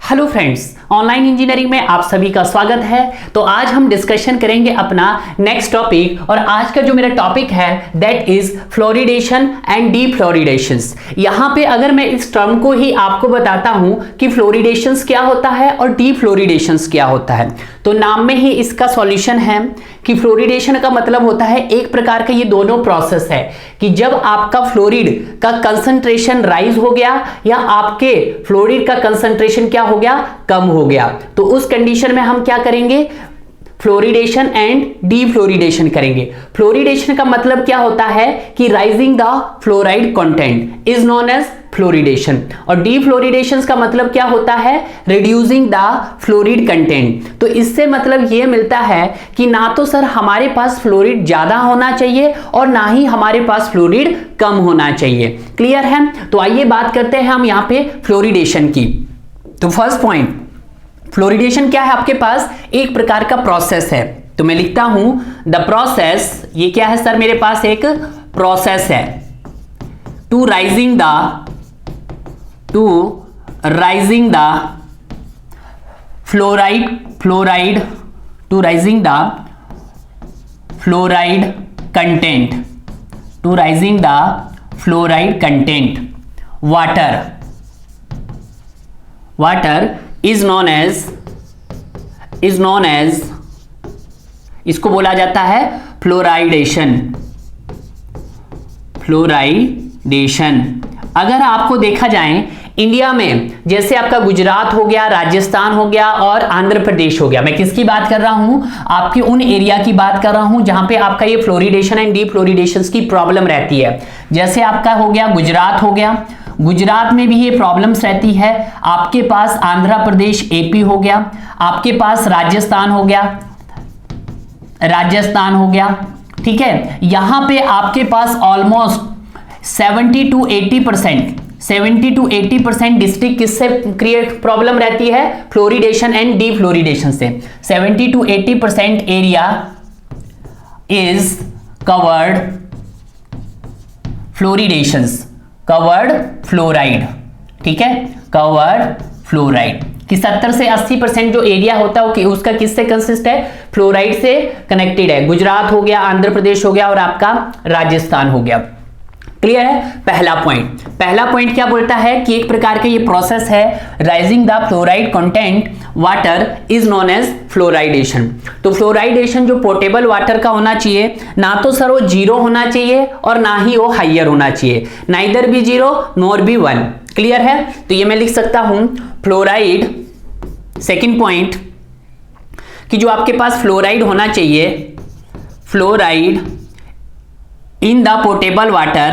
Hello friends, online engineering में आप सभी का स्वागत है। तो आज हम डिस्कशन करेंगे अपना नेक्स्ट टॉपिक, और आज का जो मेरा टॉपिक है दैट इज फ्लोरिडेशन एंड डीफ्लोरिडेशंस। यहाँ पे अगर मैं इस टर्म को ही आपको बताता हूँ कि फ्लोरिडेशंस क्या होता है और डीफ्लोरिडेशंस क्या होता है, तो नाम में ही इसका सॉल्यूशन है कि फ्लोरिडेशन का मतलब होता है एक प्रकार का ये दोनों प्रोसेस है कि जब आपका फ्लोरिड का कंसंट्रेशन राइज हो गया या आपके फ्लोरिड का कंसंट्रेशन क्या हो गया, कम हो गया, तो उस कंडीशन में हम क्या करेंगे, फ्लोरिडेशन एंड डीफ्लोरिडेशन करेंगे। फ्लोरिडेशन का मतलब क्या होता है कि rising the fluoride content is known as fluoridation, और डीफ्लोरिडेशन का मतलब क्या होता है, रिड्यूसिंग द फ्लोरिड कंटेंट। तो इससे मतलब यह मिलता है कि ना तो सर हमारे पास फ्लोरिड ज्यादा होना चाहिए और ना ही हमारे पास फ्लोरिड कम होना चाहिए। क्लियर है? तो आइए बात करते हैं हम यहां पे फ्लोरिडेशन की। तो फर्स्ट पॉइंट, फ्लोरिडेशन क्या है, आपके पास एक प्रकार का प्रोसेस है। तो मैं लिखता हूं द प्रोसेस, ये क्या है सर, मेरे पास एक प्रोसेस है to rising the fluoride to rising the fluoride content water is known as इसको बोला जाता है फ्लोराइडेशन। अगर आपको देखा जाए इंडिया में, जैसे आपका गुजरात हो गया, राजस्थान हो गया और आंध्र प्रदेश हो गया, मैं किसकी बात कर रहा हूं, आपकी उन एरिया की बात कर रहा हूं जहां पे आपका ये फ्लोरिडेशन एंड डीफ्लोरिडेशन की प्रॉब्लम रहती है। जैसे आपका हो गया गुजरात हो गया, गुजरात में भी ये प्रॉब्लम्स रहती है। आपके पास आंध्र प्रदेश एपी हो गया, आपके पास राजस्थान हो गया, ठीक है। यहां पे आपके पास ऑलमोस्ट 70 to 80% डिस्ट्रिक्ट किससे क्रिएट प्रॉब्लम रहती है, फ्लोरिडेशन एंड डीफ्लोरिडेशन से। 70 to 80% area is covered covered fluoride, ठीक है, कवर्ड फ्लोराइड कि 70 से 80% जो एरिया होता है उसका किससे कंसिस्ट है, फ्लोराइड से कनेक्टेड है। गुजरात हो गया, आंध्र प्रदेश हो गया और आपका राजस्थान हो गया। क्लियर है? पहला पॉइंट क्या बोलता है कि एक प्रकार का ये प्रोसेस है, rising the fluoride content water is known as fluoridation. तो फ्लोराइडेशन जो पोर्टेबल वाटर का होना चाहिए, ना तो सर वो 0 होना चाहिए और ना ही वो हाइयर होना चाहिए, neither be 0 nor be 1। Clear है? तो ये मैं लिख सकता हूं फ्लोराइड, सेकेंड पॉइंट कि जो आपके पास फ्लोराइड होना चाहिए, fluoride in the potable water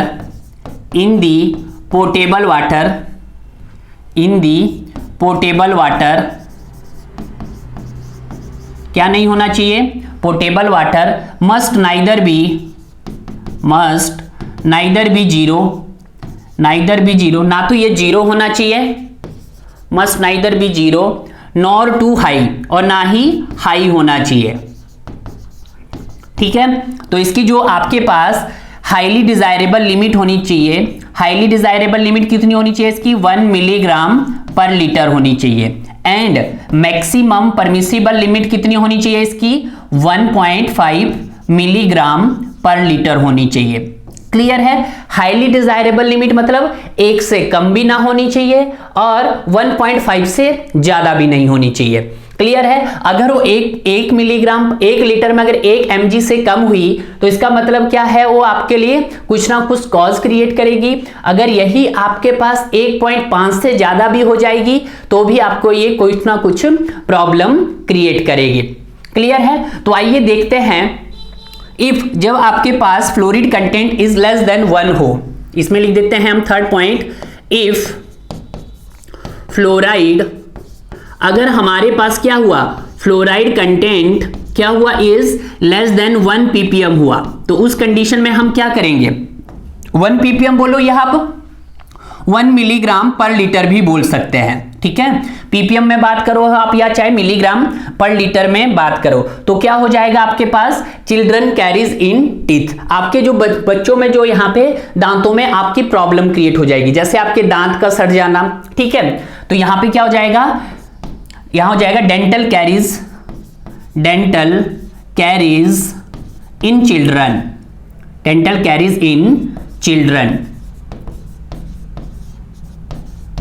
क्या नहीं होना चाहिए, portable water must neither be 0, ना तो ये 0 होना चाहिए, must neither be 0 nor too high, और ना ही हाई होना चाहिए, ठीक है। तो इसकी जो आपके पास हाईली डिजायरेबल लिमिट होनी चाहिए, हाईली डिजायरेबल लिमिट कितनी होनी चाहिए इसकी, 1 मिलीग्राम पर लीटर होनी चाहिए, एंड मैक्सिमम परमिसिबल लिमिट कितनी होनी चाहिए इसकी, 1.5 मिलीग्राम पर लीटर होनी चाहिए। क्लियर है? हाईली डिजायरेबल लिमिट मतलब 1 से कम भी ना होनी चाहिए और 1.5 से ज्यादा भी नहीं होनी चाहिए। क्लियर है? अगर वो एक मिलीग्राम 1 लीटर में अगर 1 mg से कम हुई तो इसका मतलब क्या है, वो आपके लिए कुछ ना कुछ कॉज क्रिएट करेगी। अगर यही आपके पास 1.5 से ज्यादा भी हो जाएगी तो भी आपको ये कुछ ना कुछ प्रॉब्लम क्रिएट करेगी। क्लियर है? तो आइए देखते हैं, इफ जब आपके पास florid content is less than 1 हो, इसमें लिख देते हैं हम थर्ड पॉइंट, इफ फ्लोराइड, अगर हमारे पास क्या हुआ, फ्लोराइड कंटेंट क्या हुआ, इज लेस देन 1 ppm हुआ, तो उस कंडीशन में हम क्या करेंगे, 1 ppm बोलो, यहां पर 1 मिलीग्राम पर लीटर भी बोल सकते हैं, ठीक है। ppm में बात करो आप या चाहे मिलीग्राम पर लीटर में बात करो, तो क्या हो जाएगा आपके पास, चिल्ड्रन कैरीज इन टीथ, आपके जो बच्चों में जो यहाँ पे दांतों में आपकी प्रॉब्लम क्रिएट हो जाएगी, जैसे आपके दांत का सड़ जाना, ठीक है। तो यहाँ पे क्या हो जाएगा, यहां हो जाएगा dental caries in children, dental caries in children.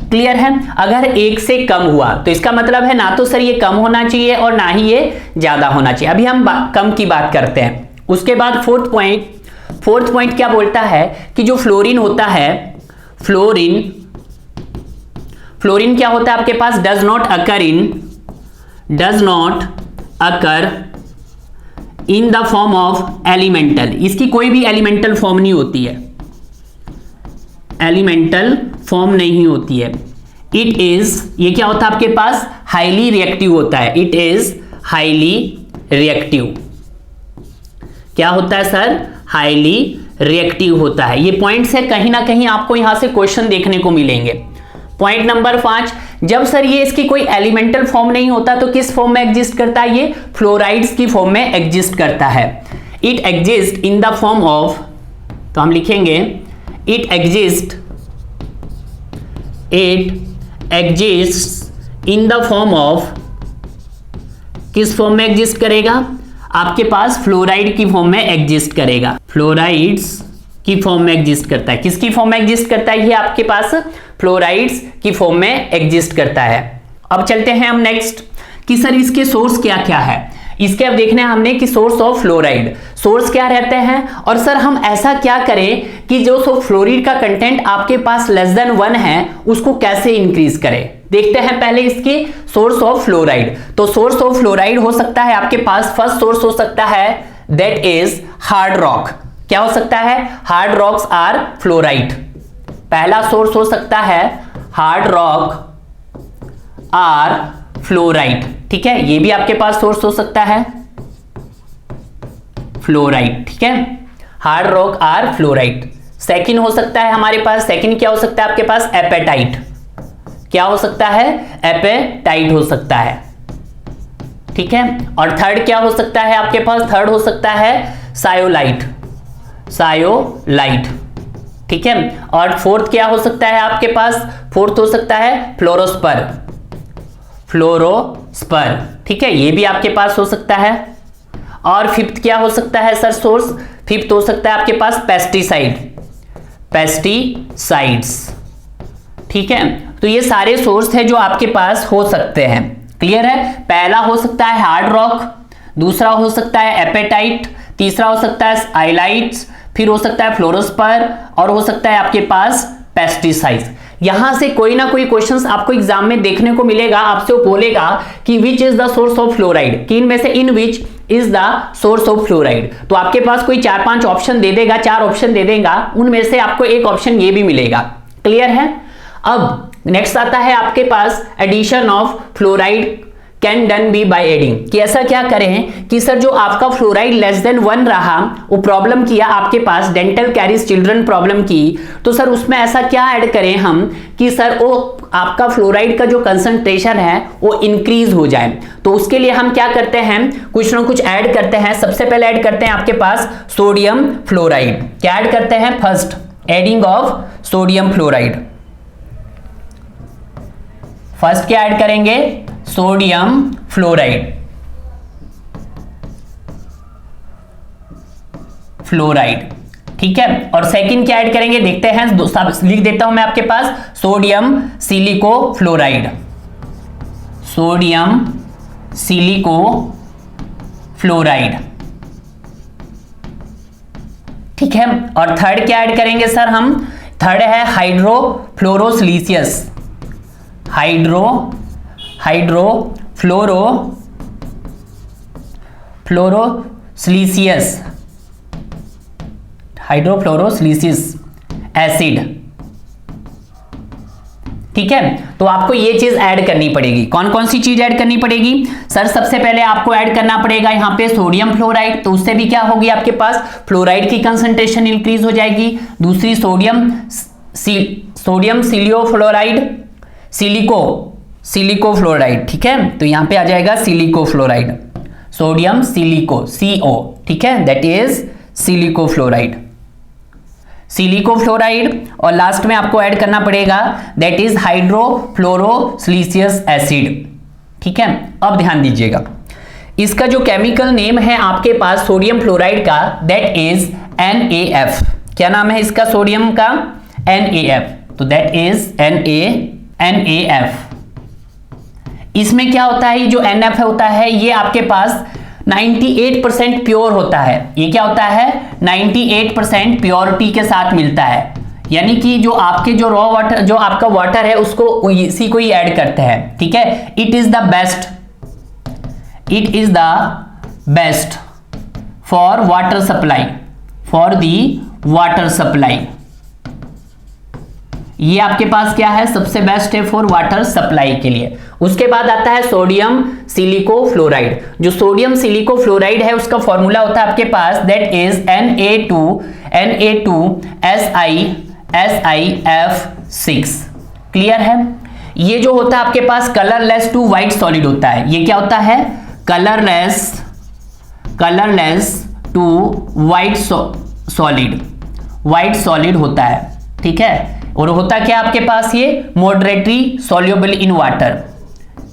Clear है? अगर एक से कम हुआ तो इसका मतलब है ना तो सर ये कम होना चाहिए और ना ही ये ज्यादा होना चाहिए। अभी हम कम की बात करते हैं। उसके बाद फोर्थ पॉइंट क्या बोलता है कि जो फ्लोरीन होता है, फ्लोरीन क्या होता है आपके पास, does not occur in the form of elemental, इसकी कोई भी एलिमेंटल फॉर्म नहीं होती है, एलिमेंटल फॉर्म नहीं होती है। इट इज, ये क्या होता है आपके पास, हाईली रिएक्टिव होता है। इट इज हाईली रिएक्टिव, क्या होता है सर, हाईली रिएक्टिव होता है। ये पॉइंट से कहीं ना कहीं आपको यहां से क्वेश्चन देखने को मिलेंगे। पॉइंट नंबर 5, जब सर ये इसकी कोई एलिमेंटल फॉर्म नहीं होता तो किस फॉर्म में एग्जिस्ट करता है, ये फ्लोराइड्स की फॉर्म में एग्जिस्ट करता है। It exist in the form of, तो हम लिखेंगे it exist in the form of, किस फॉर्म में एग्जिस्ट करेगा आपके पास, फ्लोराइड की फॉर्म में एग्जिस्ट करेगा, फ्लोराइड्स की फॉर्म में एग्जिस्ट करता है। किसकी फॉर्म में एग्जिस्ट करता है, ये आपके पास फ्लोराइड्स की फॉर्म में एग्जिस्ट करता है। अब चलते हैं हम नेक्स्ट कि सर इसके सोर्स क्या क्या है। इसके अब देखना है हमने कि सोर्स ऑफ फ्लोराइड, सोर्स क्या रहते हैं और सर हम ऐसा क्या करें कि जो फ्लोरीड का कंटेंट आपके पास लेस देन 1 है उसको कैसे इंक्रीज करें। देखते हैं पहले इसके सोर्स ऑफ फ्लोराइड। तो सोर्स ऑफ फ्लोराइड हो सकता है आपके पास, फर्स्ट सोर्स हो सकता है दैट इज हार्ड रॉक। क्या हो सकता है, हार्ड रॉक्स आर फ्लोराइड। पहला सोर्स हो सकता है हार्ड रॉक आर फ्लोराइड, ठीक है, ये भी आपके पास सोर्स हो सकता है फ्लोराइड, ठीक है, hard rock are fluoride. Second हो सकता है हमारे पास, सेकंड क्या हो सकता है आपके पास, एपेटाइट। क्या हो सकता है, एपेटाइट हो सकता है, ठीक है। और थर्ड क्या हो सकता है आपके पास, थर्ड हो सकता है सायोलाइट, ठीक है। और फोर्थ क्या हो सकता है आपके पास, फोर्थ हो सकता है फ्लोरोस्पर, ठीक है, ये भी आपके पास हो सकता है। और फिफ्थ क्या हो सकता है सर सोर्स, फिफ्थ हो सकता है आपके पास पेस्टिसाइड्स, ठीक है। तो ये सारे सोर्स है जो आपके पास हो सकते हैं। क्लियर है? पहला हो सकता है हार्ड रॉक, दूसरा हो सकता है एपेटाइट, तीसरा हो सकता है आइलाइट्स, फिर हो सकता है फ्लोरोस्पर और हो सकता है आपके पास पेस्टिसाइड्स। यहां से कोई ना कोई क्वेश्चंस आपको एग्जाम में देखने को मिलेगा, आपसे वो बोलेगा कि which is the source of fluoride, कि इनमें से in which is the source of fluoride. तो आपके पास कोई 4-5 ऑप्शन दे देगा, 4 ऑप्शन दे देगा, उनमें से आपको एक ऑप्शन ये भी मिलेगा। क्लियर है? अब नेक्स्ट आता है आपके पास addition of fluoride can done be by adding, कि ऐसा क्या करें कि सर जो आपका फ्लोराइड लेस देन 1 रहा, वो प्रॉब्लम किया आपके पास, डेंटल कैरीज चिल्ड्रन प्रॉब्लम की, तो सर उसमें ऐसा क्या ऐड करें हम कि सर वो आपका फ्लोराइड का जो कंसंट्रेशन है वो इंक्रीज हो जाए। तो उसके लिए हम क्या करते हैं, कुछ ना कुछ ऐड करते हैं। सबसे पहले ऐड करते हैं आपके पास सोडियम फ्लोराइड। क्या ऐड करते हैं, first adding of sodium fluoride. First क्या ऐड करेंगे, सोडियम फ्लोराइड, ठीक है। और सेकंड क्या ऐड करेंगे, देखते हैं, लिख देता हूं मैं आपके पास, सोडियम सिलिको फ्लोराइड, ठीक है। और थर्ड क्या ऐड करेंगे सर हम, थर्ड है हाइड्रोफ्लोरोसिलिसियस, हाइड्रोफ्लोरोसिलिसियस एसिड, ठीक है। तो आपको ये चीज ऐड करनी पड़ेगी। कौन कौन सी चीज ऐड करनी पड़ेगी सर, सबसे पहले आपको ऐड करना पड़ेगा यहां पे सोडियम फ्लोराइड, तो उससे भी क्या होगी आपके पास, फ्लोराइड की कंसंट्रेशन इंक्रीज हो जाएगी। दूसरी सोडियम सिलिको फ्लोराइड, ठीक है, तो यहां पे आ जाएगा silico fluoride, sodium silico CO, ठीक है, दैट इज सिलिको फ्लोराइड। और लास्ट में आपको ऐड करना पड़ेगा दैट इज हाइड्रोफ्लोरोसिलिसियस एसिड, ठीक है, अब ध्यान दीजिएगा, इसका जो केमिकल नेम है आपके पास सोडियम फ्लोराइड का, दैट इज NaF। क्या नाम है इसका सोडियम का? NaF। तो दैट इज NaF। इसमें क्या होता है, ये जो NF होता है ये आपके पास 98% प्योर होता है। ये क्या होता है? 98% प्योरिटी के साथ मिलता है, यानी कि जो आपके जो रॉ वाटर, जो आपका वाटर है उसको इसी को ही ऐड करते हैं, ठीक है। It is the best for water supply, for the water supply. ये आपके पास क्या है? सबसे बेस्ट है फॉर वाटर सप्लाई के लिए। उसके बाद आता है सोडियम सिलिको फ्लोराइड। जो सोडियम सिलिको फ्लोराइड है उसका फॉर्मूला होता है आपके पास, दैट इज Na2SiF6। क्लियर है? ये जो होता है आपके पास कलरलेस टू व्हाइट सॉलिड होता है। ये क्या होता है? कलरलेस टू व्हाइट सॉलिड होता है, ठीक है। और होता क्या आपके पास? ये मॉडरेटली सॉल्युबल इन वाटर।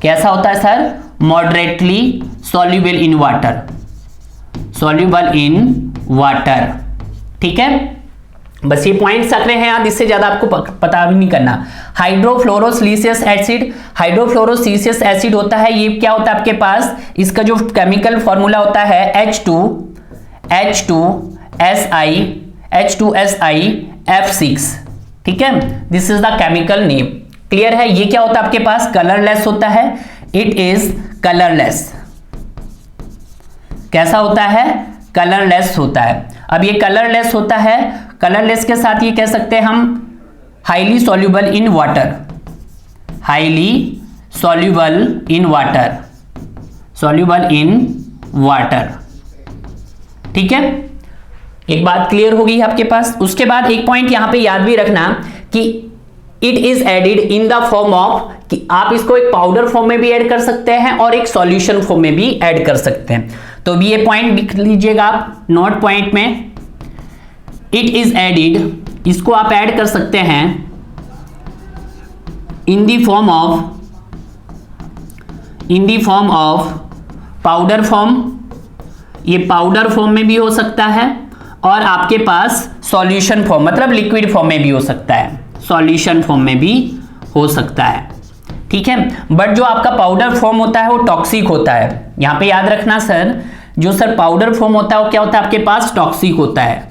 कैसा होता है sir? Moderately soluble in water, ठीक है। बस ये पॉइंट्स रख रहे हैं याद, इससे ज्यादा आपको पता भी नहीं करना। हाइड्रोफ्लोरोसिलिसियस एसिड होता है, ये क्या होता है आपके पास? इसका जो केमिकल फॉर्मूला होता है H2SiF6, ठीक है। This is the chemical name. Clear है? ये क्या होता है आपके पास? कलरलेस होता है। It is colourless. कैसा होता है? कलरलेस होता है। अब ये कलरलेस होता है, कलरलेस के साथ ये कह सकते हैं हम हाईली सॉल्युबल इन वाटर, ठीक है। एक बात क्लियर हो गई है आपके पास। उसके बाद एक पॉइंट यहां पे याद भी रखना कि it is added in the form of, कि आप इसको एक पाउडर फॉर्म में भी ऐड कर सकते हैं और एक सॉल्यूशन फॉर्म में भी ऐड कर सकते हैं। तो भी ये पॉइंट लिख लीजिएगा आप नोट पॉइंट में। इट इज एडिड, इसको आप ऐड कर सकते हैं इन the form of powder form. ये पाउडर फॉर्म में भी हो सकता है और आपके पास सॉल्यूशन फॉर्म, मतलब लिक्विड फॉर्म में भी हो सकता है, ठीक है। बट जो आपका पाउडर फॉर्म होता है वो टॉक्सिक होता है। यहां पे याद रखना सर, जो सर पाउडर फॉर्म होता है वो क्या होता है आपके पास? टॉक्सिक होता है।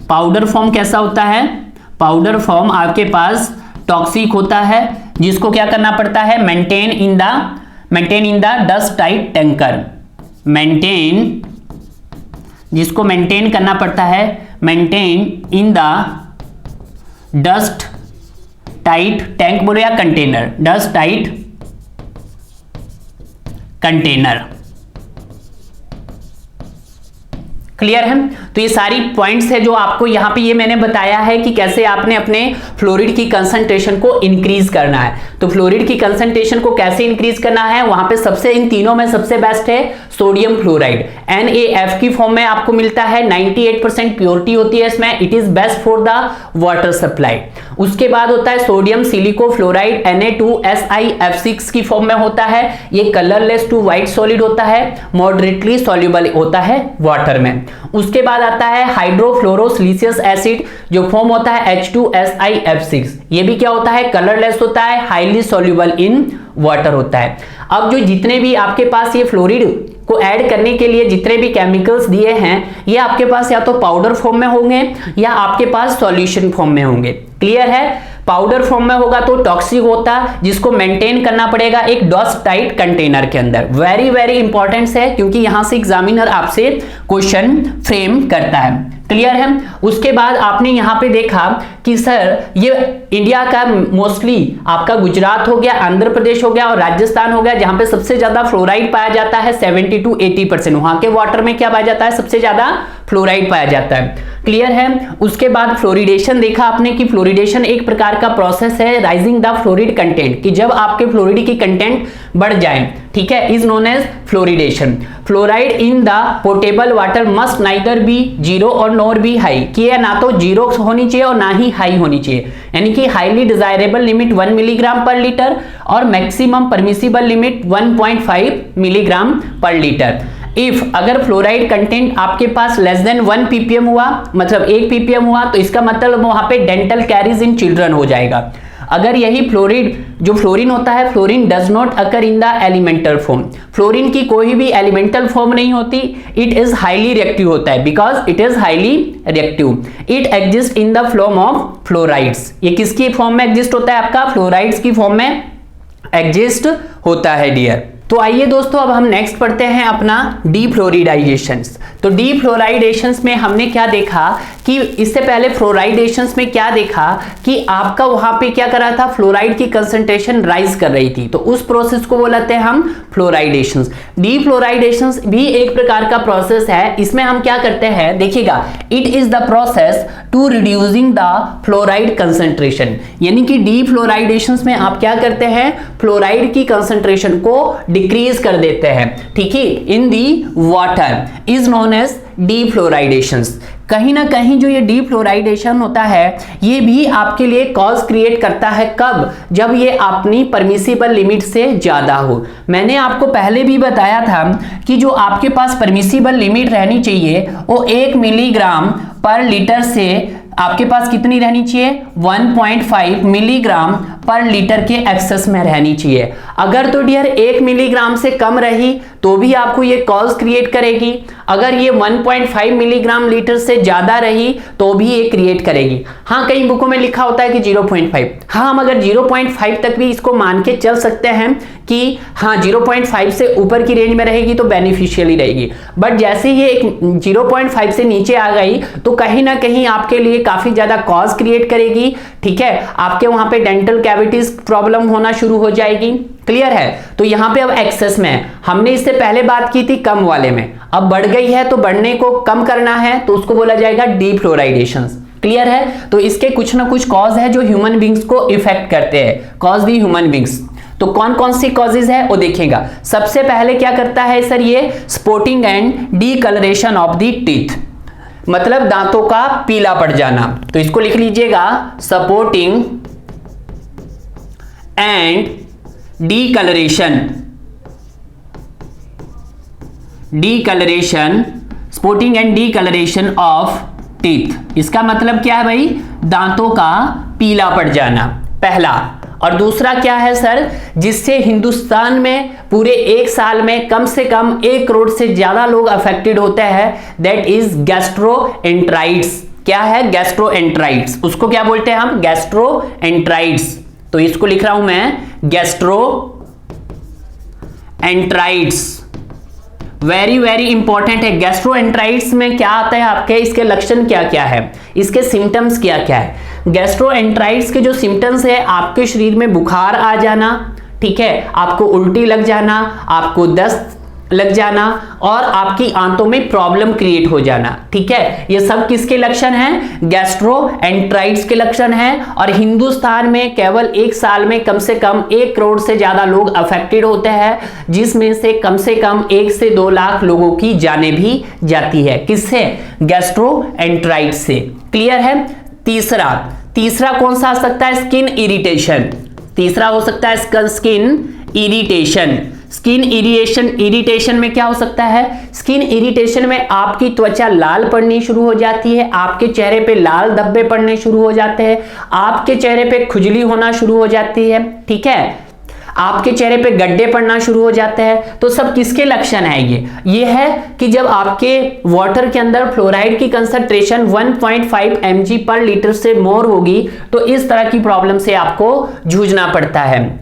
पाउडर फॉर्म कैसा होता है? पाउडर फॉर्म आपके पास टॉक्सिक होता है, जिसको क्या करना पड़ता है? Maintain in the dust tight tanker. जिसको मेंटेन करना पड़ता है, maintain in the dust tight tank बोलो या container, dust tight container. Clear है? तो ये सारी पॉइंट्स है जो आपको यहां पे ये मैंने बताया है कि कैसे आपने अपने फ्लोरिड की कंसंट्रेशन को इंक्रीज करना है। तो फ्लोरिड की कंसंट्रेशन को कैसे इंक्रीज करना है, वहां पे सबसे इन तीनों में सबसे बेस्ट है सोडियम फ्लोराइड। NaF की फॉर्म में आपको मिलता है, 98% प्योरिटी होती है इसमें। It is best for the water supply. उसके बाद होता है सोडियम सिलिको फ्लोराइड, Na2SiF6 की फॉर्म में होता है। ये कलरलेस टू व्हाइट सॉलिड होता है, मॉडरेटली सॉल्युबल होता है वाटर में। उसके बाद आता है हाइड्रोफ्लोरोसिलिसियस एसिड, जो फॉर्म होता है H2SiF6। ये भी क्या होता है? कलरलेस होता है, हाईली सॉल्युबल इन वाटर होता है। अब जो जितने भी आपके पास ये फ्लोरिड को ऐड करने के लिए जितने भी केमिकल्स दिए हैं, ये आपके पास या तो पाउडर फॉर्म में होंगे या आपके पास सॉल्यूशन फॉर्म में होंगे। क्लियर है? पाउडर फॉर्म में होगा तो टॉक्सिक होता, जिसको मेंटेन करना पड़ेगा एक डस्ट टाइट कंटेनर के अंदर। वेरी वेरी इंपॉर्टेंट है, क्योंकि यहां से एग्जामिनर आपसे क्वेश्चन फ्रेम करता है। क्लियर है? उसके बाद आपने यहां पे देखा कि सर ये इंडिया का मोस्टली आपका गुजरात हो गया, आंध्र प्रदेश हो गया और राजस्थान हो गया, जहां पे सबसे ज्यादा फ्लोराइड पाया जाता है 70 to 80%। वहां के वाटर में क्या पाया जाता है? सबसे ज्यादा फ्लोराइड पाया जाता है। क्लियर है। उसके बाद फ्लोरिडेशन देखा आपने कि फ्लोरिडेशन एक प्रकार का प्रोसेस है राइजिंग द फ्लोरिड कंटेंट, कि जब आपके फ्लोरिड की कंटेंट बढ़ जाए, ठीक है, is known as fluoridation. Fluoride in the portable water must neither be zero और नॉर बी हाई, कि यह ना तो जीरो होनी चाहिए और ना ही हाई होनी चाहिए, यानी कि हाईली डिजायरेबल लिमिट 1 मिलीग्राम पर लीटर और मैक्सिमम परमिसिबल लिमिट 1.5 मिलीग्राम पर लीटर। इफ अगर फ्लोराइड कंटेंट आपके पास लेस देन 1 ppm हुआ, मतलब 1 ppm हुआ, तो इसका मतलब वहां पे डेंटल कैरीज इन चिल्ड्रन हो जाएगा। अगर यही फ्लोरिड जो फ्लोरीन होता है, fluorine does not occur in the elemental form, fluorine की कोई भी एलिमेंटल फॉर्म नहीं होती, इट इज हाईली रिएक्टिव होता है, because it is highly reactive. It exist in the form of fluorides, ये किसकी फॉर्म में एग्जिस्ट होता है, आपका फ्लोराइड्स की फॉर्म में एग्जिस्ट होता है डियर। तो आइए दोस्तों अब हम नेक्स्ट पढ़ते हैं अपना डीफ्लोरिडाइजेशंस। तो डीफ्लोराइडेशंस में हमने क्या देखा कि इससे पहले फ्लोराइडेशंस में क्या देखा कि आपका वहां पे क्या कर रहा था, फ्लोराइड की कंसंट्रेशन राइज कर रही थी, तो उस प्रोसेस को बोलते हैं हम फ्लोराइडेशंस। डीफ्लोराइडेशंस भी एक प्रकार का प्रोसेस है, इसमें हम क्या करते हैं देखिएगा, it is the process to reducing the fluoride concentration, यानी कि डीफ्लोराइडेशंस में आप क्या करते हैं, फ्लोराइड की कंसंट्रेशन को डिक्रीज कर देते हैं, ठीक है, in the water, is known as defluoridations. कहीं ना कहीं जो ये डीफ्लोराइडेशन होता है ये भी आपके लिए कॉज क्रिएट करता है, कब, जब ये अपनी परमिसिबल लिमिट से ज्यादा हो। मैंने आपको पहले भी बताया था कि जो आपके पास परमिसिबल लिमिट रहनी चाहिए वो 1 मिलीग्राम पर लीटर से आपके पास कितनी रहनी चाहिए, 1.5 मिलीग्राम पर लीटर के एक्सेस में रहनी चाहिए। अगर तो डियर 1 मिलीग्राम से कम रही तो भी आपको ये कॉज क्रिएट करेगी, अगर ये 1.5 मिलीग्राम लीटर से ज्यादा रही तो भी ये क्रिएट करेगी। हाँ, कई बुकों में लिखा होता है कि 0.5, हाँ हम अगर 0.5 तक भी इसको मान के चल सकते हैं कि हाँ 0.5 से ऊपर की रेंज में रहेगी तो बेनिफिशियल ही रहेगी, बट जैसे ही ये 0.5 से नीचे आ गई तो कहीं ना कहीं आपके लिए काफी ज्यादा कॉज क्रिएट करेगी, ठीक है, आपके वहां पे डेंटल कैविटीज प्रॉब्लम होना शुरू हो जाएगी। क्लियर है। तो यहां पे अब एक्सेस में हमने इससे पहले बात की थी कम वाले में, अब बढ़ गई है तो बढ़ने को कम करना है तो उसको बोला जाएगा डीफ्लोराइडेशन। क्लियर है। तो इसके कुछ ना कुछ कॉज है जो ह्यूमन बींग्स को इफेक्ट करते हैं, कॉज दी ह्यूमन बींग्स। तो कौन कौन सी कॉजेज है वो देखेगा। सबसे पहले क्या करता है सर, ये spotting and decolouration of the teeth, मतलब दांतों का पीला पड़ जाना। तो इसको लिख लीजिएगा, supporting and decolouration, decolouration, spotting and decolouration of teeth. इसका मतलब क्या है भाई, दांतों का पीला पड़ जाना, पहला। और दूसरा क्या है सर, जिससे हिंदुस्तान में पूरे एक साल में कम से कम 1 करोड़ से ज्यादा लोग अफेक्टेड होते हैं, दैट इज गैस्ट्रोएंटराइटिस। क्या है, गैस्ट्रोएंटराइटिस। उसको क्या बोलते हैं हम, गैस्ट्रोएंटराइटिस। तो इसको लिख रहा हूं मैं, गैस्ट्रोएंटराइटिस। वेरी वेरी इंपॉर्टेंट है। गैस्ट्रोएंटराइटिस में क्या आता है आपके, इसके लक्षण क्या क्या है, इसके सिम्टम्स क्या क्या है। गैस्ट्रोएंटराइटिस के जो सिम्टम्स है, आपके शरीर में बुखार आ जाना, ठीक है, आपको उल्टी लग जाना, आपको दस्त लग जाना और आपकी आंतों में प्रॉब्लम क्रिएट हो जाना, ठीक है। ये सब किसके लक्षण हैं, गैस्ट्रोएंटराइटिस के लक्षण हैं। और हिंदुस्तान में केवल एक साल में कम से कम 1 करोड़ से ज्यादा लोग अफेक्टेड होते हैं, जिसमें से कम 1 से 2 लाख लोगों की जानें भी जाती है। किससे, गैस्ट्रोएंटराइटिस से। क्लियर है। तीसरा कौन सा आ सकता है, स्किन इरिटेशन। तीसरा हो सकता है स्किन इरिटेशन। स्किन इरिटेशन में क्या हो सकता है, स्किन इरिटेशन में आपकी त्वचा लाल पड़नी शुरू हो जाती है, आपके चेहरे पे लाल धब्बे पड़ने शुरू हो जाते हैं, आपके चेहरे पे खुजली होना शुरू हो जाती है, ठीक है, आपके चेहरे पे गड्ढे पड़ना शुरू हो जाते हैं। तो सब किसके लक्षण है, ये है कि जब आपके वाटर के अंदर फ्लोराइड की कंसंट्रेशन 1.5 mg पर लीटर से मोर होगी तो इस तरह की प्रॉब्लम से आपको जूझना पड़ता है।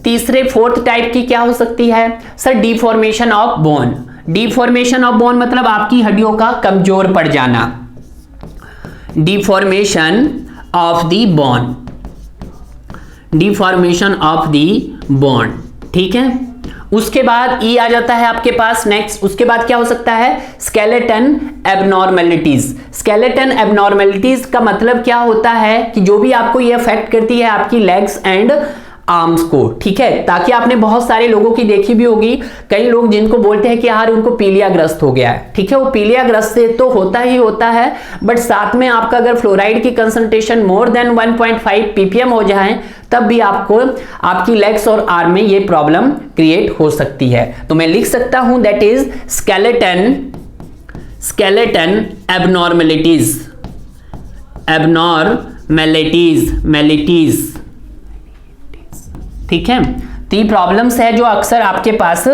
तीसरे 4th टाइप की क्या हो सकती है sir, deformation of bone. Deformation of bone मतलब आपकी हड्डियों का कमजोर पड़ जाना, deformation of the bone, deformation of the bone, ठीक है। उसके बाद ई आ जाता है आपके पास नेक्स्ट। उसके बाद क्या हो सकता है, स्केलेटन एबनॉर्मेलिटीज। स्केलेटन एबनॉर्मेलिटीज का मतलब क्या होता है कि जो भी आपको ये अफेक्ट करती है आपकी लेग्स एंड आर्म्स को, ठीक है। ताकि आपने बहुत सारे लोगों की देखी भी होगी, कई लोग जिनको बोलते हैं कि यार उनको पीलिया ग्रस्त हो गया है, ठीक है। वो पीलिया ग्रस्त से तो होता ही होता है, बट साथ में आपका अगर फ्लोराइड की कंसंट्रेशन मोर देन 1.5 ppm हो जाए तब भी आपको आपकी लेग्स और आर्म में ये प्रॉब्लम क्रिएट हो सकती है। तो मैं लिख सकता हूं दैट इज स्केलेटन एबनॉर्मेलिटीज, ठीक है। तो ये प्रॉब्लम्स है जो अक्सर आपके पास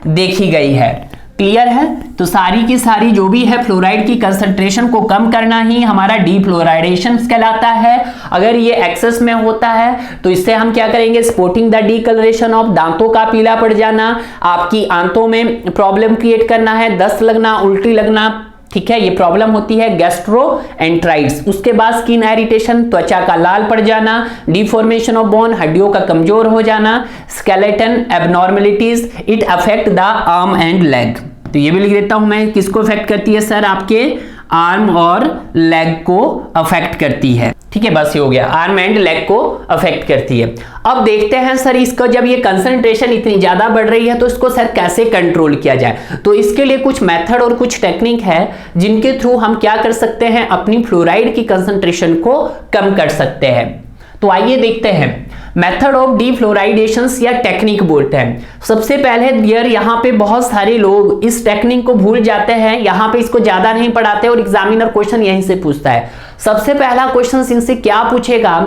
देखी गई है। क्लियर है? तो सारी की सारी जो भी है फ्लोराइड की कंसंट्रेशन को कम करना ही हमारा डीफ्लोराइडेशन कहलाता है। अगर ये एक्सेस में होता है तो इससे हम क्या करेंगे, स्पॉटिंग द डीकलरेशन ऑफ, दांतों का पीला पड़ जाना, आपकी आंतों में प्रॉब्लम क्रिएट करना है, दस्त लगना, उल्टी लगना, ठीक है, ये प्रॉब्लम होती है गैस्ट्रोएंटराइटिस। उसके बाद स्किन इरिटेशन, त्वचा का लाल पड़ जाना, डिफॉर्मेशन ऑफ बोन, हड्डियों का कमजोर हो जाना, skeleton abnormalities, it affect the arm and leg. तो ये भी लिख देता हूं मैं, किसको अफेक्ट करती है सर, आपके आर्म और लेग को अफेक्ट करती है, ठीक है। बस ये हो गया, आर्म एंड लेग को अफेक्ट करती है। अब देखते हैं सर इसका जब ये कंसंट्रेशन इतनी ज्यादा बढ़ रही है तो इसको सर कैसे कंट्रोल किया जाए। तो इसके लिए कुछ मेथड और कुछ टेक्निक है जिनके थ्रू हम क्या कर सकते हैं, अपनी फ्लोराइड की कंसंट्रेशन को कम कर सकते हैं। तो आइए देखते हैं मेथड ऑफ डीफ्लोराइडेशन या टेक्निक बोलते हैं। सबसे पहले डियर यहाँ पे बहुत सारे लोग इस टेक्निक को भूल जाते हैं, यहाँ पे इसको ज्यादा नहीं पढ़ाते और एग्जामिनर क्वेश्चन यहीं से पूछता है। सबसे पहला क्वेश्चन इनसे क्या पूछेगा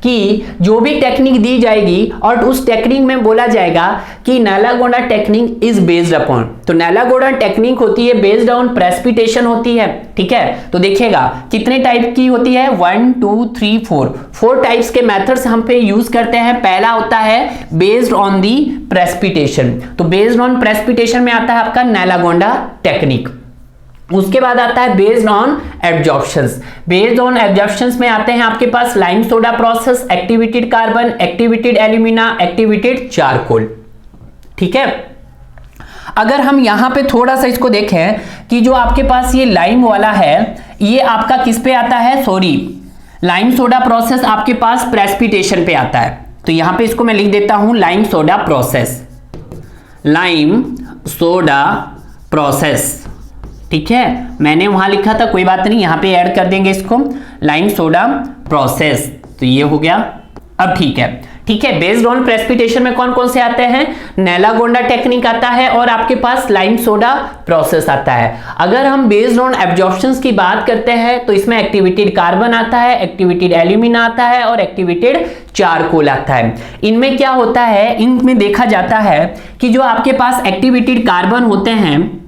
कि जो भी टेक्निक दी जाएगी और उस टेक्निक में बोला जाएगा कि नालागोंडा टेक्निक इज बेस्ड अपॉन। तो नालागोंडा टेक्निक होती है बेस्ड ऑन प्रेसिपिटेशन होती है, ठीक है। तो देखिएगा कितने टाइप की होती है, 1 2 3 4 टाइप्स के मेथड्स हम पे यूज करते हैं। पहला होता है बेस्ड ऑन दी प्रेसिपिटेशन। तो बेस्ड ऑन प्रेसिपिटेशन में आता है आपका नालागोंडा टेक्निक। उसके बाद आता है based on absorptions. Based on absorptions में आते हैं आपके पास lime soda process, activated carbon, activated alumina, activated charcoal, ठीक है। अगर हम यहां पे थोड़ा सा इसको देखें कि जो आपके पास ये लाइम वाला है ये आपका किस पे आता है, सॉरी लाइम सोडा प्रोसेस आपके पास प्रेसिपिटेशन पे आता है। तो यहां पे इसको मैं लिख देता हूं lime soda process, lime soda process, ठीक है। मैंने वहां लिखा था, कोई बात नहीं, यहां पे ऐड कर देंगे इसको, लाइम सोडा प्रोसेस। तो ये हो गया, अब ठीक है, ठीक है। बेस्ड ऑन प्रेसिपिटेशन में कौन कौन से आते हैं, नालागोंडा टेक्निक आता है और आपके पास लाइम सोडा प्रोसेस आता है। अगर हम बेस्ड ऑन एब्जॉर्प्शंस की बात करते हैं तो इसमें एक्टिवेटेड कार्बन आता है, एक्टिवेटेड एल्यूमिना आता है और एक्टिवेटेड चारकोल आता है। इनमें क्या होता है, इनमें देखा जाता है कि जो आपके पास एक्टिवेटेड कार्बन होते हैं,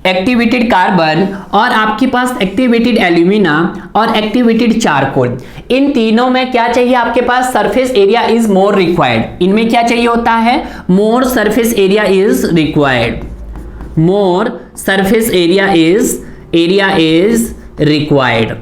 एक्टिवेटेड कार्बन और आपके पास एक्टिवेटेड एल्यूमिना और एक्टिवेटेड चारकोल, इन तीनों में क्या चाहिए आपके पास, surface area is more required. इनमें क्या चाहिए होता है, more surface area is required, more surface area is required.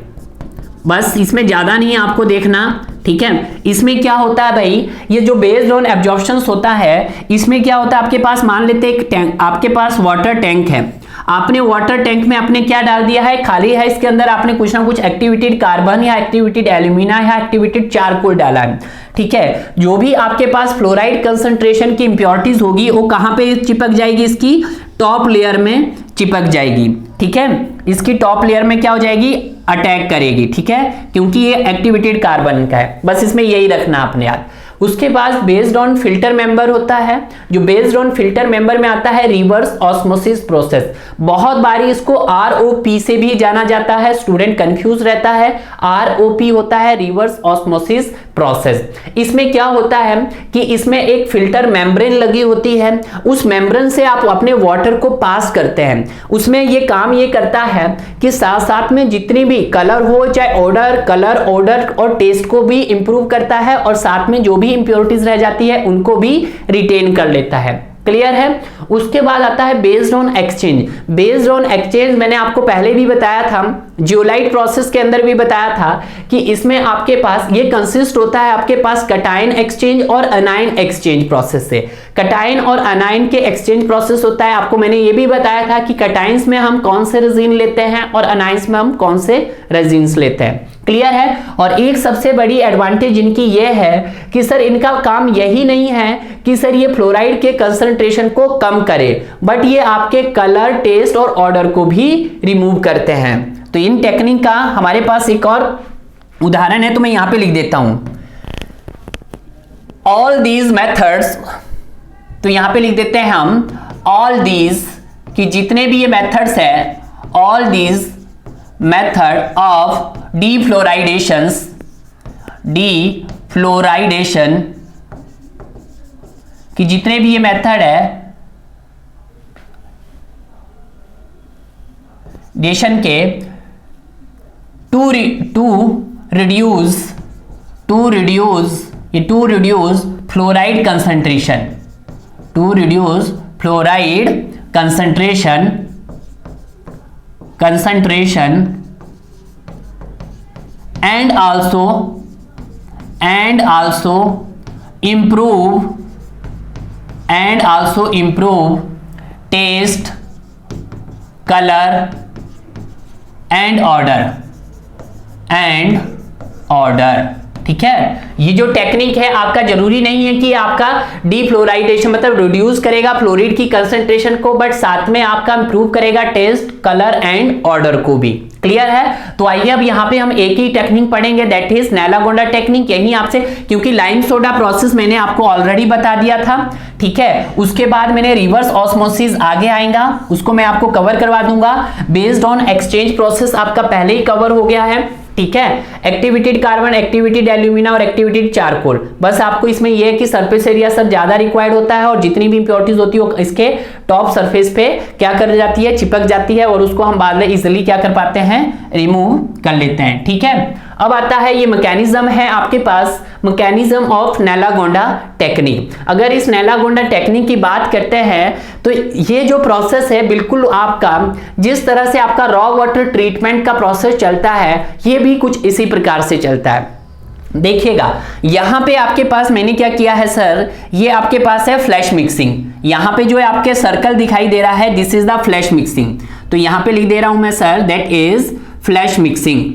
बस इसमें ज्यादा नहीं है आपको देखना, ठीक है। इसमें क्या होता है भाई, ये जो बेस्ड ऑन एब्जॉर्प्शंस होता है इसमें क्या होता है, आपके पास मान लेते हैं एक टैंक, आपके पास वाटर टैंक है, आपने वाटर टैंक में आपने क्या डाल दिया है, खाली है, इसके अंदर आपने कुछ ना कुछ एक्टिवेटेड कार्बन या एक्टिवेटेड एल्यूमिना या एक्टिवेटेड चारकोल डाला है, ठीक है। जो भी आपके पास फ्लोराइड कंसंट्रेशन की इंप्योरिटीज होगी वो कहां पे चिपक जाएगी, इसकी टॉप लेयर में चिपक जाएगी, ठीक है। इसकी टॉप लेयर में क्या हो जाएगी, अटैक करेगी, ठीक है, क्योंकि ये एक्टिवेटेड कार्बन का है। बस इसमें यही रखना आपने याद। उसके बाद बेस्ड ऑन फिल्टर मेंबर होता है, जो बेस्ड ऑन फिल्टर मेंबर में आता है रिवर्स ऑस्मोसिस प्रोसेस। बहुत बारी इसको ROP से भी जाना जाता है, स्टूडेंट कंफ्यूज रहता है। ROP होता है रिवर्स ऑस्मोसिस प्रोसेस। इसमें क्या होता है कि इसमें एक फिल्टर मेम्ब्रेन लगी होती है, उस मेम्ब्रेन से आप अपने वाटर को पास करते हैं। उसमें ये काम ये करता है कि साथ साथ में जितनी भी कलर हो, चाहे ऑर्डर, कलर, ऑर्डर और टेस्ट को भी इंप्रूव करता है और साथ में जो भी इंप्योरिटीज रह जाती है उनको भी रिटेन कर लेता है। क्लियर है। उसके बाद आता है based on exchange. Based on exchange मैंने आपको पहले भी बताया था, जियोलाइट प्रोसेस के अंदर भी बताया था कि इसमें आपके पास ये कंसिस्ट होता है आपके पास कटायन एक्सचेंज और अनायन एक्सचेंज प्रोसेस से। कटायन और अनायन के एक्सचेंज प्रोसेस होता है, आपको मैंने ये भी बताया था कि कटायंस में हम कौन से रेजिन लेते हैं और अनायंस में हम कौन से रेजिन्स लेते हैं। क्लियर है। और एक सबसे बड़ी एडवांटेज इनकी ये है कि सर इनका काम यही नहीं है कि सर ये फ्लोराइड के कंसंट्रेशन को कम करे, बट ये आपके कलर, टेस्ट और ऑर्डर को भी रिमूव करते हैं। तो इन टेक्निक का हमारे पास एक और उदाहरण है, तो मैं यहां पे लिख देता हूं ऑल दीज मेथड्स। तो यहां पे लिख देते हैं हम ऑल दीज, कि जितने भी ये मेथड्स है, all these method of defluoridation, कि जितने भी ये मेथड है डेशन के to reduce fluoride concentration, to reduce fluoride concentration and also improve taste, color and order। ठीक है। ये जो टेक्निक है आपका जरूरी नहीं है कि आपका डीफ्लोराइडेशन मतलब रिड्यूस करेगा फ्लोरीड की कंसंट्रेशन को, बट साथ में आपका इंप्रूव करेगा टेस्ट, कलर एंड ऑर्डर को भी। क्लियर है। तो आइए अब यहाँ पे हम एक ही टेक्निक पढ़ेंगे, दैट इज नेलागोंडा टेक्निक। यही आपसे, क्योंकि लाइम सोडा प्रोसेस मैंने आपको ऑलरेडी बता दिया था, ठीक है। उसके बाद मैंने रिवर्स ऑस्मोसिस आगे आएगा, उसको मैं आपको कवर करवा दूंगा। बेस्ड ऑन एक्सचेंज प्रोसेस आपका पहले ही कवर हो गया है, ठीक है। एक्टिवेटेड कार्बन, एक्टिवेटेड एल्यूमिना और एक्टिवेटेड चारकोल, बस आपको इसमें यह है कि सरफेस एरिया सर ज्यादा रिक्वायर्ड होता है और जितनी भी इंप्योरिटीज होती है वो इसके टॉप सरफेस पे क्या कर जाती है, चिपक जाती है, और उसको हम बाद में इजिली क्या कर पाते हैं, रिमूव कर लेते हैं। ठीक है। अब आता है ये मैकेनिज्म है आपके पास, मैकेनिज्म ऑफ नेलागोंडा टेक्निक। अगर इस नेलागोंडा टेक्निक की बात करते हैं तो ये जो प्रोसेस है बिल्कुल आपका जिस तरह से आपका रॉ वाटर ट्रीटमेंट का प्रोसेस चलता है, ये भी कुछ इसी प्रकार से चलता है। देखिएगा यहां पे आपके पास मैंने क्या किया है सर, ये आपके पास है फ्लैश मिक्सिंग। यहां पे जो है आपके सर्कल दिखाई दे रहा है, this is the flash mixing. तो यहां पे लिख दे रहा हूं मैं sir, that is flash mixing.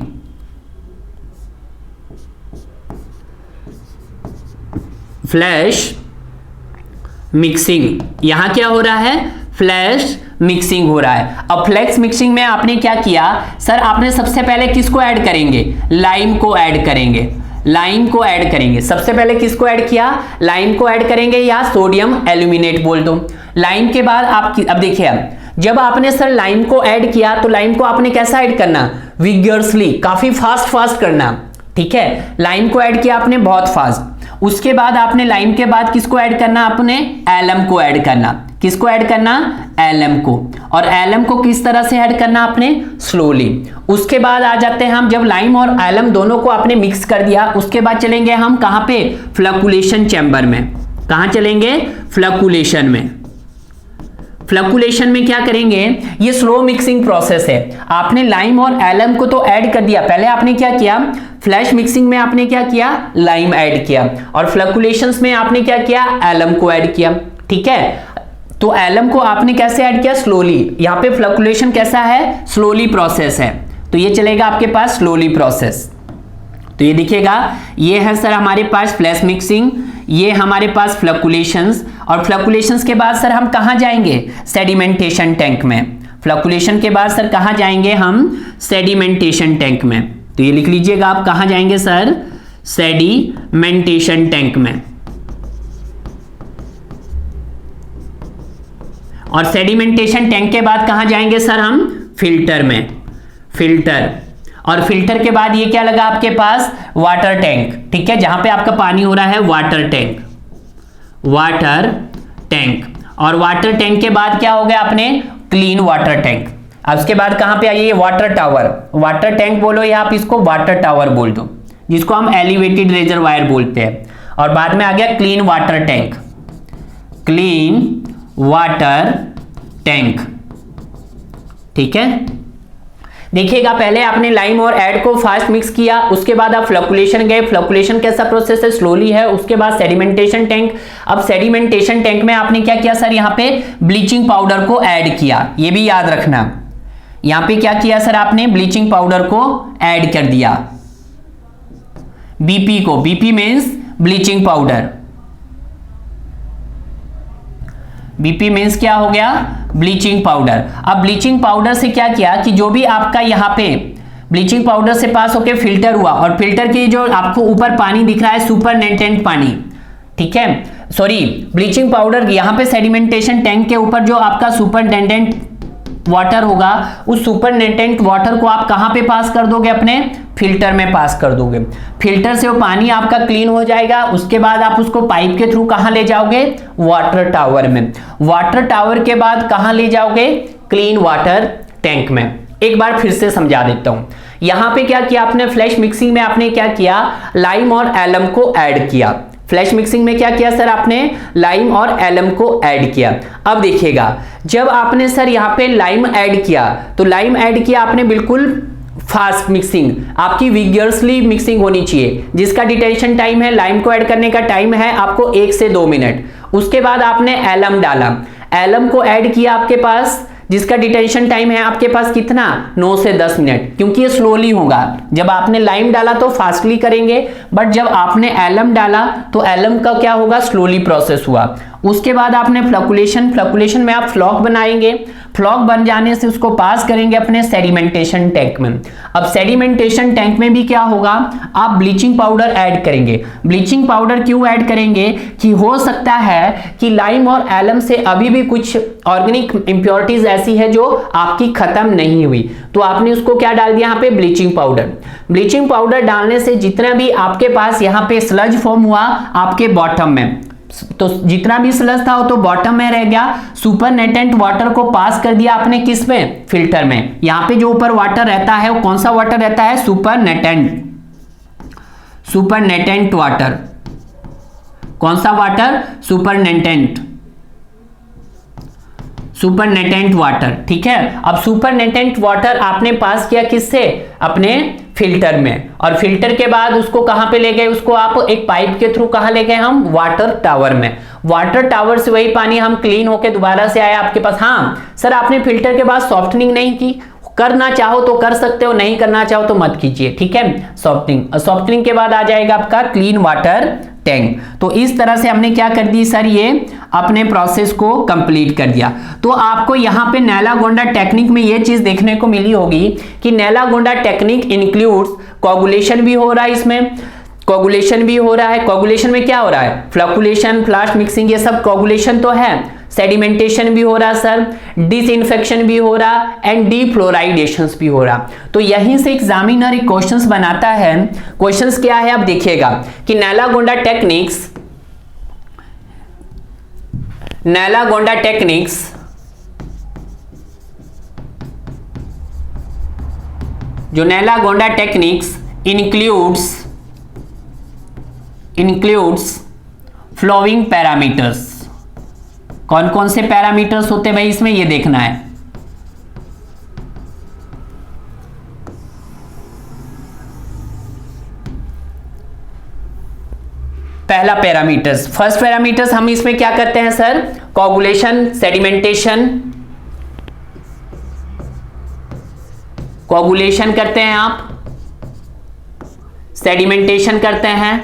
Flash mixing, यहां क्या हो रहा है, फ्लैश मिक्सिंग हो रहा है। अब फ्लैश मिक्सिंग में आपने क्या किया सर, आपने सबसे पहले किसको ऐड करेंगे, लाइम को ऐड करेंगे, लाइम को ऐड करेंगे। सबसे पहले किसको ऐड किया, लाइम को ऐड करेंगे, या सोडियम एल्यूमिनेट बोल दो। लाइम के बाद आप अब देखिए, जब आपने सर लाइम को ऐड किया तो लाइम को आपने कैसा ऐड करना, विगरसली, काफी फास्ट करना। ठीक है, लाइम को ऐड किया आपने बहुत फास्ट। उसके बाद आपने लाइम के बाद किसको ऐड करना, आपने एलम को ऐड करना। किसको ऐड करना, एलम को। और एलम को किस तरह से ऐड करना, आपने स्लोली। उसके बाद आ जाते हैं हम, जब लाइम और एलम दोनों को आपने मिक्स कर दिया, उसके बाद चलेंगे हम कहां पे, फ्लक्युलेशन चैम्बर में। कहां चलेंगे, फ्लक्युलेशन में। फ्लक्युलेशन में क्या करेंगे, ये स्लो मिक्सिंग प्रोसेस है। आपने लाइम और एलम को तो ऐड कर दिया, पहले आपने क्या किया, फ्लैश मिक्सिंग में आपने क्या किया, लाइम ऐड किया, और फ्लक्युलेशंस में आपने क्या किया, एलम को ऐड किया। ठीक है, तो एलम को आपने कैसे ऐड किया, स्लोली। यहां पे फ्लक्युलेशन कैसा है, स्लोली प्रोसेस है, तो ये चलेगा आपके पास स्लोली प्रोसेस। तो ये देखिएगा, ये है सर हमारे पास फ्लैश मिक्सिंग, ये हमारे पास फ्लक्युलेशंस, और फ्लक्युलेशंस के बाद सर हम कहां जाएंगे, सेडिमेंटेशन टैंक में। फ्लक्युलेशन के बाद सर कहां जाएंगे हम, सेडिमेंटेशन टैंक में। तो ये लिख लीजिएगा आप कहां जाएंगे सर, सेडिमेंटेशन टैंक में। और सेडिमेंटेशन टैंक के बाद कहां जाएंगे सर हम, फिल्टर में। फिल्टर, और फिल्टर के बाद ये क्या लगा आपके पास, वाटर टैंक। ठीक है, जहां पे आपका पानी हो रहा है, वाटर टैंक, वाटर टैंक। और वाटर टैंक के बाद क्या हो गया आपने, क्लीन वाटर टैंक। अब उसके बाद कहां पे आइए, वाटर टावर। वाटर टैंक बोलो या आप इसको वाटर टावर बोल दो, जिसको हम एलिवेटेड रिजर्वायर बोलते हैं। और बाद में आ गया clean water tank, clean water tank. ठीक है, देखिएगा पहले आपने लाइम और ऐड को फास्ट मिक्स किया, उसके बाद आप फ्लक्चुएशन गए। फ्लक्चुएशन कैसा प्रोसेस है, स्लोली है। उसके बाद सेडिमेंटेशन टैंक। अब सेडिमेंटेशन टैंक में आपने क्या किया सर, यहाँ पे ब्लीचिंग पाउडर को ऐड किया, ये भी याद रखना। यहाँ पे क्या किया सर, आपने ब्लीचिंग पाउडर को ऐड कर दिया, बीपी को, BP means bleaching powder, BP means क्या हो गया, ब्लीचिंग पाउडर। अब ब्लीचिंग पाउडर से क्या किया कि जो भी आपका यहाँ पे ब्लीचिंग पाउडर से पास होके फिल्टर हुआ, और फिल्टर की जो आपको ऊपर पानी दिख रहा है सुपरनेटेंट पानी, ठीक है, सॉरी ब्लीचिंग पाउडर, यहाँ पे सेडिमेंटेशन टैंक के ऊपर जो आपका सुपरनेटेंट वाटर होगा, उस सुपरनेटेंट वाटर को आप कहां पे पास कर दोगे, अपने फिल्टर में पास कर दोगे। फिल्टर से वो पानी आपका क्लीन हो जाएगा। उसके बाद आप उसको पाइप के थ्रू कहां ले जाओगे, वाटर टावर में। वाटर टावर के बाद कहां ले जाओगे, क्लीन वाटर टैंक में। एक बार फिर से समझा देता हूं। यहां पे क्या किया आपने, फ्लैश मिक्सिंग में आपने क्या किया, लाइम और एलम को ऐड किया। फ्लैश मिक्सिंग में क्या किया सर, आपने लाइम और एलम को ऐड किया। अब देखिएगा, जब आपने सर यहाँ पे लाइम ऐड किया, तो लाइम ऐड किया आपने बिल्कुल फास्ट मिक्सिंग, आपकी विगरसली मिक्सिंग होनी चाहिए, जिसका डिटेंशन टाइम है, लाइम को ऐड करने का टाइम है आपको 1 से 2 मिनट। उसके बाद आपने एलम डाला, एलम को ऐड किया आपके पास, जिसका डिटेंशन टाइम है आपके पास कितना, 9 से 10 मिनट, क्योंकि ये स्लोली होगा। जब आपने लाइम डाला तो फास्टली करेंगे, बट जब आपने एलम डाला तो एलम का क्या होगा, स्लोली प्रोसेस हुआ। उसके बाद आपने फ्लक्चुएशन, फ्लक्चुएशन में आप फ्लॉक बनाएंगे, फ्लॉक बन जाने से उसको पास करेंगे अपने सेडिमेंटेशन टैंक में। अब सेडिमेंटेशन टैंक में भी क्या होगा, आप ब्लीचिंग पाउडर ऐड करेंगे। ब्लीचिंग पाउडर क्यों ऐड करेंगे कि हो सकता है कि लाइम और एलम से अभी भी कुछ ऑर्गेनिक इंप्योरिटीज ऐसी है जो आपकी खत्म नहीं हुई, तो आपने उसको क्या डाल दिया यहाँ पे, ब्लीचिंग पाउडर। ब्लीचिंग पाउडर डालने से जितना भी आपके पास यहाँ पे स्लज फॉर्म हुआ आपके बॉटम में, तो जितना भी स्लज था वो तो बॉटम में रह गया। सुपरनेटेंट वाटर को पास कर दिया आपने किस में, फिल्टर में। यहां पे जो ऊपर वाटर रहता है वो कौन सा वाटर रहता है, सुपरनेटेंट, सुपरनेटेंट वाटर। कौन सा वाटर, सुपरनेटेंट, सुपरनेटेंट वाटर। ठीक है, अब सुपरनेटेंट वाटर आपने पास किया किससे, अपने फिल्टर में, और फिल्टर के बाद उसको कहां पे ले गए, उसको आप एक पाइप के थ्रू कहां ले गए, हम वाटर टावर में। वाटर टावर से वही पानी हम क्लीन होके दोबारा से आया आपके पास। हाँ सर, आपने फिल्टर के बाद सॉफ्टनिंग नहीं की, करना चाहो तो कर सकते हो, नहीं करना चाहो तो मत कीजिए। ठीक है, सॉफ्टनिंग, सॉफ्टनिंग के बाद आ जाएगा आपका क्लीन वाटर टैंक। तो इस तरह से हमने क्या कर दी सर, ये अपने प्रोसेस को कंप्लीट कर दिया। तो आपको यहाँ पे नेलागोंडा टेक्निक में ये चीज देखने को मिली होगी कि नेलागोंडा टेक्निक इंक्लूड्स कोगुलेशन भी हो रहा है, इसमें कोगुलेशन भी हो रहा है। कोगुलेशन में क्या हो रहा है, फ्लक्चुएशन, फ्लास्ट मिक्सिंग, ये सब कोगुलेशन तो है। सेडिमेंटेशन भी हो रहा सर, डिसइंफेक्शन भी हो रहा, एंड डीफ्लोराइडेशन भी हो रहा। तो यहीं से एग्जामिनर एक क्वेश्चंस बनाता है। क्वेश्चंस क्या है, आप देखिएगा कि नेलागोंडा टेक्निक्स, नेलागोंडा टेक्निक्स जो नेलागोंडा टेक्निक्स इंक्लूड्स फ्लोइंग पैरामीटर्स। कौन कौन से पैरामीटर्स होते हैं भाई इसमें, ये देखना है। पहला पैरामीटर्स, फर्स्ट पैरामीटर्स हम इसमें क्या करते हैं सर, कोगुलेशन, सेडिमेंटेशन, कोगुलेशन करते हैं आप, सेडिमेंटेशन करते हैं,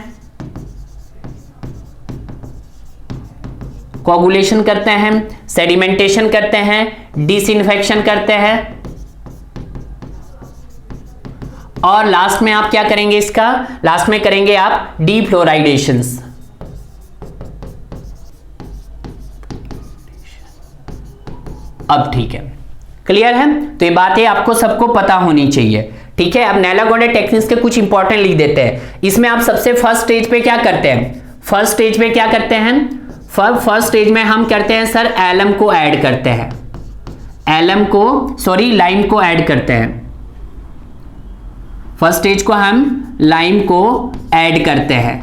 कोगुलेशन करते हैं, सेडिमेंटेशन करते हैं, डिसइंफेक्शन करते हैं, और लास्ट में आप क्या करेंगे, इसका लास्ट में करेंगे आप डीफ्लोराइडेशंस। अब ठीक है, क्लियर है, तो ये बातें आपको सबको पता होनी चाहिए। ठीक है, अब नेलागोंडा टेक्निक्स के कुछ इंपॉर्टेंट लिख देते हैं। इसमें आप सबसे फर्स्ट स्टेज पे क्या करते हैं, फर्स्ट स्टेज पे क्या करते हैं, फर्स्ट स्टेज में हम करते हैं सर एलम को ऐड करते हैं, एलम को सॉरी लाइम को ऐड करते हैं। फर्स्ट स्टेज को हम लाइम को ऐड करते हैं।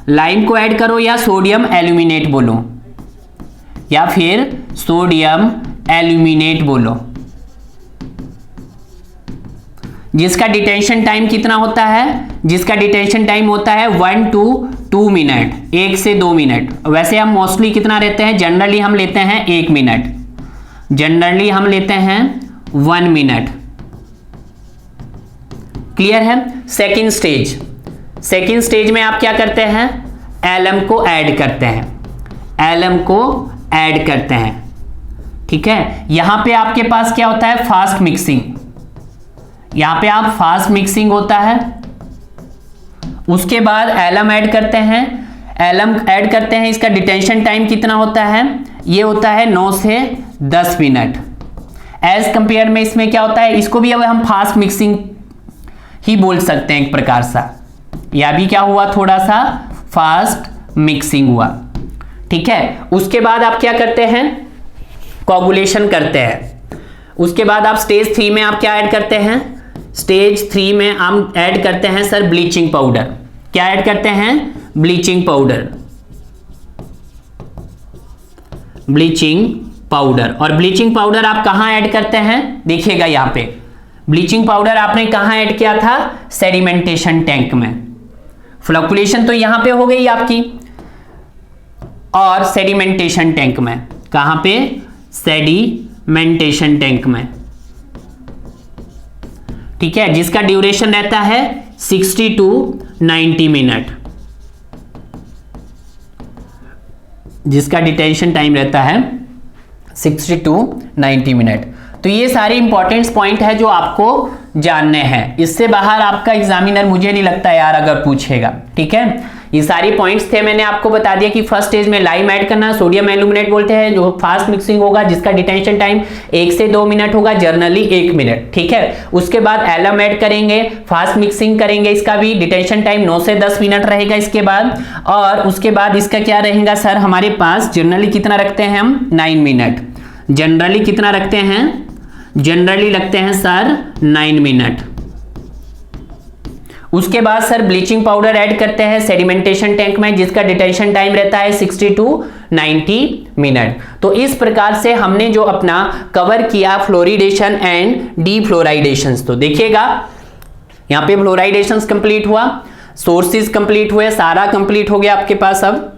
लाइम को ऐड करो या सोडियम एल्यूमिनेट बोलो, या फिर सोडियम एल्यूमिनेट बोलो, जिसका डिटेंशन टाइम कितना होता है, जिसका डिटेंशन टाइम होता है 1 to 2 मिनट, 1 से 2 मिनट। वैसे हम मोस्टली कितना लेते हैं, जनरली हम लेते हैं 1 मिनट, जनरली हम लेते हैं 1 मिनट। क्लियर है। सेकेंड स्टेज, सेकेंड स्टेज में आप क्या करते हैं, एलम को ऐड करते हैं, एलम को ऐड करते हैं। ठीक है, यहां पे आपके पास क्या होता है, फास्ट मिक्सिंग, यहां पे आप फास्ट मिक्सिंग होता है। उसके बाद एलम ऐड करते हैं, एलम ऐड करते हैं, इसका डिटेंशन टाइम कितना होता है, ये होता है 9 से 10 मिनट। एज कंपेयर में इसमें क्या होता है, इसको भी अब हम फास्ट मिक्सिंग ही बोल सकते हैं एक प्रकार सा, या भी क्या हुआ, थोड़ा सा फास्ट मिक्सिंग हुआ। ठीक है, उसके बाद आप क्या करते हैं, कोगुलेशन करते हैं। उसके बाद आप स्टेज 3 में आप क्या ऐड करते हैं, स्टेज 3 में हम ऐड करते हैं सर ब्लीचिंग पाउडर। क्या ऐड करते हैं, ब्लीचिंग पाउडर, ब्लीचिंग पाउडर। और ब्लीचिंग पाउडर आप कहां ऐड करते हैं, देखिएगा यहां पे ब्लीचिंग पाउडर आपने कहां ऐड किया था, सेडिमेंटेशन टैंक में। फ्लोकुलेशन तो यहां पे हो गई आपकी, और सेडिमेंटेशन टैंक में, कहां पे, सेडिमेंटेशन टैंक में। ठीक है, जिसका ड्यूरेशन रहता है 60 to 90 मिनट, जिसका डिटेंशन टाइम रहता है 60 to 90 मिनट। तो ये सारे इंपॉर्टेंट पॉइंट है जो आपको जानने हैं, इससे बाहर आपका एग्जामिनर मुझे नहीं लगता यार अगर पूछेगा। ठीक है, ये सारी पॉइंट्स थे, मैंने आपको बता दिया कि फर्स्ट स्टेज में लाइम ऐड करना, सोडियम एल्यूमिनेट बोलते हैं, जो फास्ट मिक्सिंग होगा, जिसका डिटेंशन टाइम 1 से 2 मिनट होगा, जर्नली 1 मिनट। ठीक है, उसके बाद एलम ऐड करेंगे, फास्ट मिक्सिंग करेंगे, इसका भी डिटेंशन टाइम 9 से 10 मिनट रहेगा इसके बाद। और उसके बाद इसका क्या रहेगा सर, हमारे पास जनरली कितना रखते हैं हम, 9 मिनट, जनरली कितना रखते हैं, जनरली लगते हैं सर 9 मिनट। उसके बाद सर ब्लीचिंग पाउडर ऐड करते हैं सेडिमेंटेशन टैंक में, जिसका डिटेंशन टाइम रहता है 60 to 90 मिनट। तो इस प्रकार से हमने जो अपना कवर किया फ्लोरिडेशन एंड डीफ्लोराइडेशन। तो देखिएगा यहां पे फ्लोराइडेशन कंप्लीट हुआ, सोर्सेज कंप्लीट हुए, सारा कंप्लीट हो गया आपके पास। अब